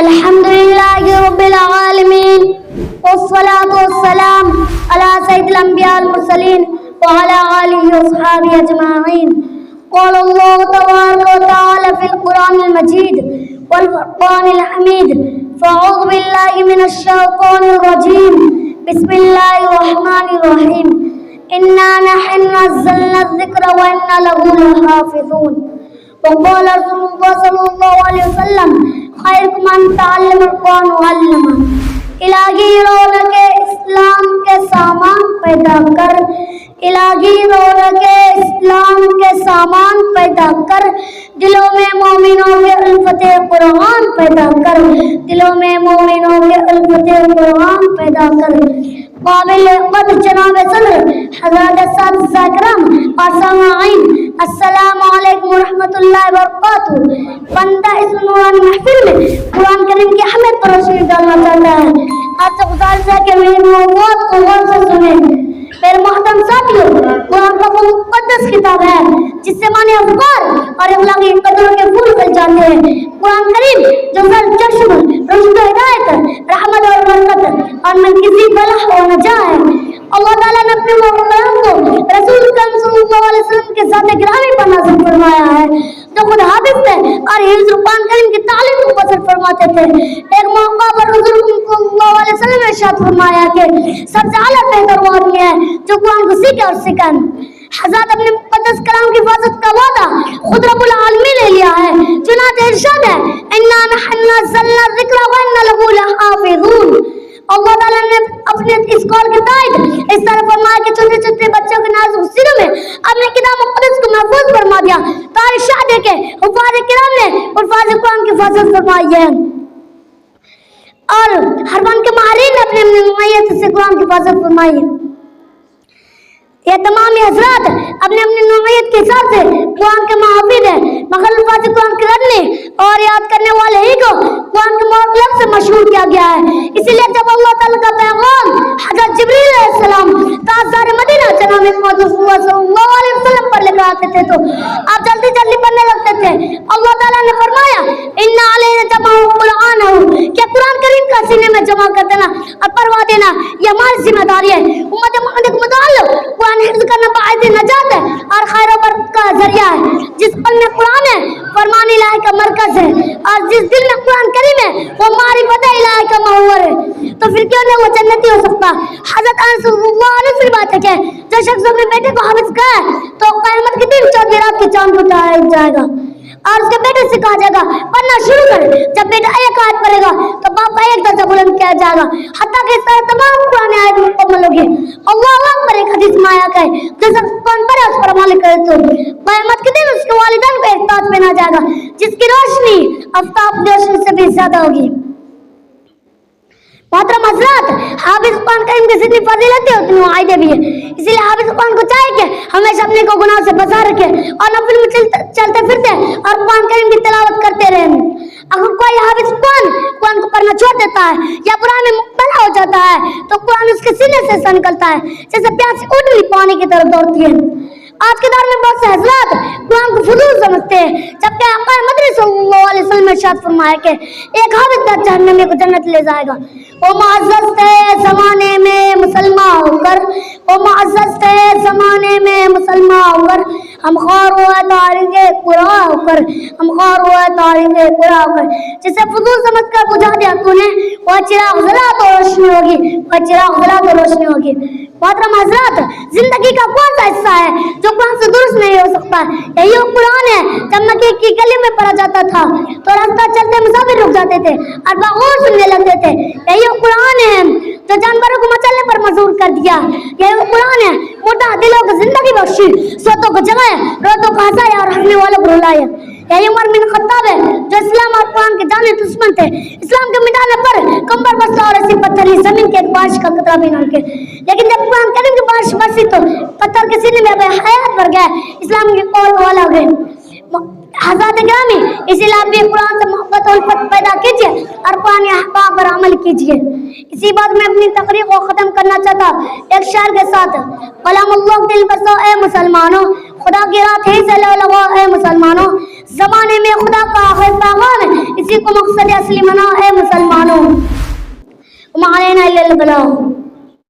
الحمد لله رب العالمين والصلاة والسلام على سيد الأنبياء المرسلين وعلى آله وصحبه أجمعين. قال الله تبارك وتعالى في القرآن المجيد والفرقان الحميد: فأعوذ بالله من الشيطان الرجيم، بسم الله الرحمن الرحيم. إنا نحن نزلنا الذكر وإنا له لحافظون. وقال رسول الله صلی اللہ علیہ وسلم: خیرکم من تعلم القرآن وعلمہ. الہی رونق اسلام کے سامان پیدا کر، الہی رونق اسلام کے سامان پیدا کر، دلوں میں مومنوں کے الفت قرآن پیدا کر، دلوں میں مومنوں کے الفت قرآن پیدا کر. قابل قدر جناب صدر حضرات اساتذہ کرام اور سامعین، السلام علیکم ورحمۃ اللہ وبرکاتہ. بندہ اس نورانی محفل میں قرآن کریم کی اہمیت پر روشنی ڈالنا چاہتا ہے. آپ سے گزارش ہے کہ میری موضوعات کو غور سے سنیں. میرے محترم ساتھیوں، قرآن کا وہ مقدس کتاب ہے جس سے معنی افکار اور اخلاقی قدروں کے پھول کھل جاتے ہیں. قرآن کریم جو ہر چشم رشد و ہدایت، رحمت اور برکت اور من کسی بلا و نجا ہے. اللہ تعالیٰ نے اپنے کلام کو رسول کریم صلی اللہ علیہ وسلم کے ذات گرامی پر نازل فرمایا ہے، جو خود حافظ تھے اور حفظ قرآن کریم کی تعلیم کو پسند فرماتے تھے. ایک موقع پر رسول صلی اللہ علیہ وسلم نے ارشاد فرمایا کہ سب سے اعلیٰ بہتر وہ آدمی ہے جو قرآن کو سیکھے اور سکھائے. حضرات اپنے مقدس کلام کی حفاظت کا وعدہ خود رب العالمین نے لیا ہے. چنانچہ ارشاد ہے: انا نحن نزلنا الذکر وانا له لحافظون. اللہ تعالیٰ نے اپنے اس قول کے تائید اس طرح فرمایا کہ چھوٹے چھوٹے بچوں کے نازک سینوں میں اپنے کتاب مقدس کو محفوظ فرما دیا. تو ارشاد ہے کہ حفاظ کرام نے حفاظ قرآن کی حفاظت فرمائی ہے اور ہر فن کے ماہرین نے اپنے نوعیت سے قرآن کی حفاظت فرمائی ہے. یہ تمام حضرات اپنے نوعیت کے حساب سے قرآن کے محافظ ہیں، مگر الفاظ قرآن کے رٹنے اور یاد کرنے والے ہی کو قرآن کے لفظ سے مشہور کیا گیا ہے. اسی لیے جب اللہ تعالیٰ کا پیغام حضرت جبریل علیہ السلام تاجدار مدینہ جناب محمد رسول اللہ صلی اللہ علیہ وسلم پر لے کر آتے تھے تو آپ جلدی جلدی پڑھنے لگتے تھے. اللہ تعالیٰ نے فرمایا: انا علینا جمعہ قرآنہ، کہ قرآن کریم کا سینے میں جمع کر دینا اور پڑھوا دینا یہ ہماری ذمہ داری ہے. امت محمد کے متعلق قرآن حفظ کرنا باعث نجات ہے اور خیر و برکت کا ذریعہ ہے. جس قلب میں قرآن ہے فرمان الہی کا مرکز ہے، اور جس دل میں قرآن کریم ہے وہ معرفت الہی کا محور ہے. تو پھر کیوں نہیں وہ جنتی ہو سکتا؟ حضرت انس صلی اللہ علیہ وسلم بات ہے کہ جو شخص اپنے بیٹے کو حافظ کرے تو قیامت کے دن 14 رات کے چاند کو اٹھایا جائے گا اور اس کے بیٹے سے کہا جائے گا پڑھنا شروع کر. جب بیٹا ایک آیت پڑھے گا تو باپ کا ایک درجہ بلند کیا جائے گا، حتیٰ کہ اس طرح تمام قرآن آیت مکمل ہوگی. اللہ اکبر ایک حدیث میں آیا کہ جو شخص قرآن پڑھے اس پر عمل کرے تو قیامت کے دن اس کے والدین کو ایک تاج پہنا جائے گا جس کی روشنی آفتاب کی روشنی سے بھی زیادہ ہوگی. محترم حضرات، حافظ قرآن کریم کی جتنی فضیلت ہے اتنی فائدے بھی ہے. اسی لیے حافظ قرآن کو چاہیے کہ ہمیشہ اپنے کو گناہ سے بچا رکھے اور نفل میں چلتے پھرتے اور قرآن کریم کی تلاوت کرتے رہیں. اگر کوئی حافظ قرآن کو پڑھنا چھوڑ دیتا ہے یا قرآن میں مبتلا ہو جاتا ہے تو قرآن اس کے سینے سے نکلتا ہے جیسے پیاسی اونٹنی پانی کی طرف دوڑتی ہے. آج کے دور میں بہت سے حضرات قرآن کو فضول سمجھتے ہیں، جبکہ آقا مدنی صلی اللہ علیہ وسلم نے ارشاد فرمایا کہ ایک حافظ جہنمی کو جنت لے جائے گا. وہ معزز تھے زمانے میں مسلمان ہو کر، وہ معزز تھے زمانے میں مسلمان ہو کر، ہم خوار ہوا تاریخ قرآن ہو کر، ہم خوار ہوا تاریخ قرآن ہو کر. جسے فضول سمجھ کر بجھا دیا تو نے وہ چراغ ضلع تو روشنی ہوگی، وہ چراغ ضلع تو روشنی ہوگی. محترم حضرات، زندگی کا کون سا حصہ ہے جو قرآن سے درست نہیں ہو سکتا؟ یہی وہ قرآن ہے. جب مکے کی گلی میں پڑھا جاتا تھا تو راستہ چلتے مسافر رک جاتے تھے اور باغور سننے لگتے تھے. یہی وہ قرآن ہے جو جانوروں کو مچلنے پر مجبور کر دیا. یہی وہ قرآن ہے موٹا دلوں کو زندگی بخشی، سوتوں کو جگائے، روتوں کو ہنسائے اور ہنسنے والوں کو رلائے. یہی عمر بن خطاب ہے جو اسلام اور قرآن کے جانے دشمن تھے. اسلام کے مٹانے پر کمبر بستہ اور ایسی پتھری زمین کے ایک بارش کا قطرہ بھی نہ رکھے. لیکن جب قرآن کریم کی بارش برسی تو پتھر کے سینے میں حیات بھر گیا، اسلام کی قوت والا ہو گئے. حضرات گرامی، اسی لیے آپ بھی قرآن سے محبت اور الفت پیدا کیجیے اور قرآن احکام پر عمل کیجیے۔ اسی بات میں اپنی تقریر کو ختم کرنا چاہتا ایک شعر کے ساتھ۔ کلام اللہ دل بسو اے مسلمانوں، خدا کی رات ہی سے لو لگو اے مسلمانوں، زمانے میں خدا کا آخر پیغام ہے، اسی کو مقصد اصلی مناؤ اے مسلمانوں۔ وما علینا الا البلاغ۔